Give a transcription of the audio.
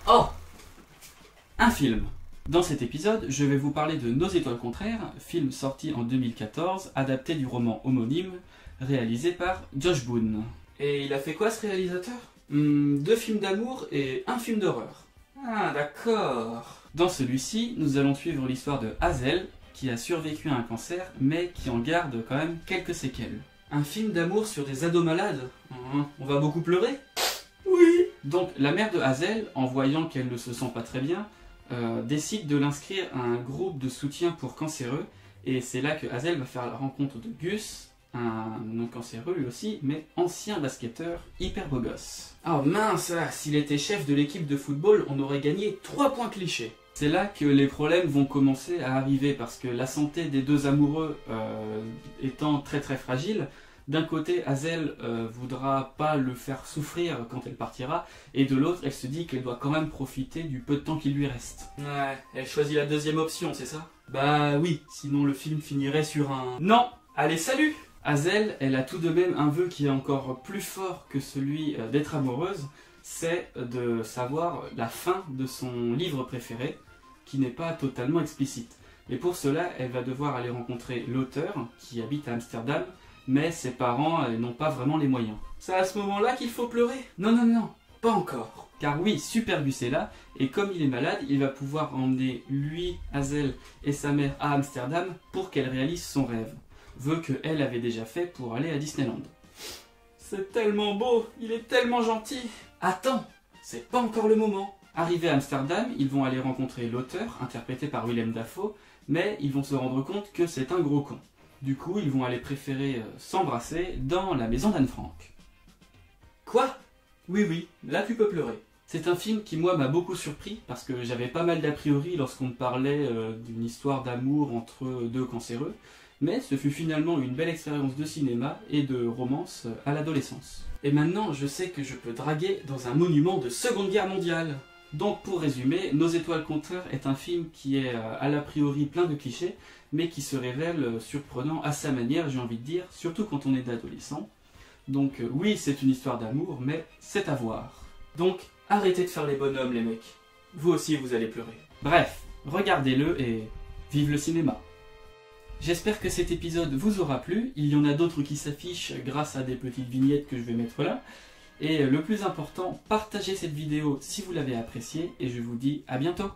Oh! Un film. Dans cet épisode, je vais vous parler de Nos étoiles contraires, film sorti en 2014, adapté du roman homonyme, réalisé par Josh Boone. Et il a fait quoi ce réalisateur? 2 films d'amour et 1 film d'horreur. Ah d'accord. Dans celui-ci, nous allons suivre l'histoire de Hazel, qui a survécu à un cancer, mais qui en garde quand même quelques séquelles. Un film d'amour sur des ados malades? On va beaucoup pleurer? Oui. Donc la mère de Hazel, en voyant qu'elle ne se sent pas très bien, décide de l'inscrire à un groupe de soutien pour cancéreux, et c'est là que Hazel va faire la rencontre de Gus, un non-cancéreux lui aussi, mais ancien basketteur hyper beau gosse. Oh mince, s'il était chef de l'équipe de football, on aurait gagné 3 points clichés. C'est là que les problèmes vont commencer à arriver, parce que la santé des 2 amoureux étant très fragile, d'un côté, Hazel voudra pas le faire souffrir quand elle partira, et de l'autre, elle se dit qu'elle doit quand même profiter du peu de temps qui lui reste. Ouais, elle choisit la deuxième option, c'est ça? Bah oui, sinon le film finirait sur un... Non! Allez, salut! Hazel, elle a tout de même un vœu qui est encore plus fort que celui d'être amoureuse, c'est de savoir la fin de son livre préféré, qui n'est pas totalement explicite. Et pour cela, elle va devoir aller rencontrer l'auteur, qui habite à Amsterdam, mais ses parents n'ont pas vraiment les moyens. C'est à ce moment-là qu'il faut pleurer? Non, pas encore. Car oui, Super Gus est là, et comme il est malade, il va pouvoir emmener lui, Hazel et sa mère à Amsterdam pour qu'elle réalise son rêve. Vœu qu'elle avait déjà fait pour aller à Disneyland. C'est tellement beau, il est tellement gentil. Attends, c'est pas encore le moment. Arrivés à Amsterdam, ils vont aller rencontrer l'auteur, interprété par Willem Dafoe, mais ils vont se rendre compte que c'est un gros con. Du coup, ils vont aller préférer s'embrasser dans la maison d'Anne Frank. Quoi? Oui, là tu peux pleurer. C'est un film qui, moi, m'a beaucoup surpris, parce que j'avais pas mal d'a priori lorsqu'on me parlait d'une histoire d'amour entre 2 cancéreux, mais ce fut finalement une belle expérience de cinéma et de romance à l'adolescence. Et maintenant, je sais que je peux draguer dans un monument de Seconde Guerre mondiale. Donc pour résumer, Nos étoiles contraires est un film qui est à l'a priori plein de clichés, mais qui se révèle surprenant à sa manière, j'ai envie de dire, surtout quand on est adolescent. Donc oui, c'est une histoire d'amour, mais c'est à voir. Donc arrêtez de faire les bonhommes les mecs, vous aussi vous allez pleurer. Bref, regardez-le et vive le cinéma. J'espère que cet épisode vous aura plu, il y en a d'autres qui s'affichent grâce à des petites vignettes que je vais mettre là. Et le plus important, partagez cette vidéo si vous l'avez appréciée et je vous dis à bientôt.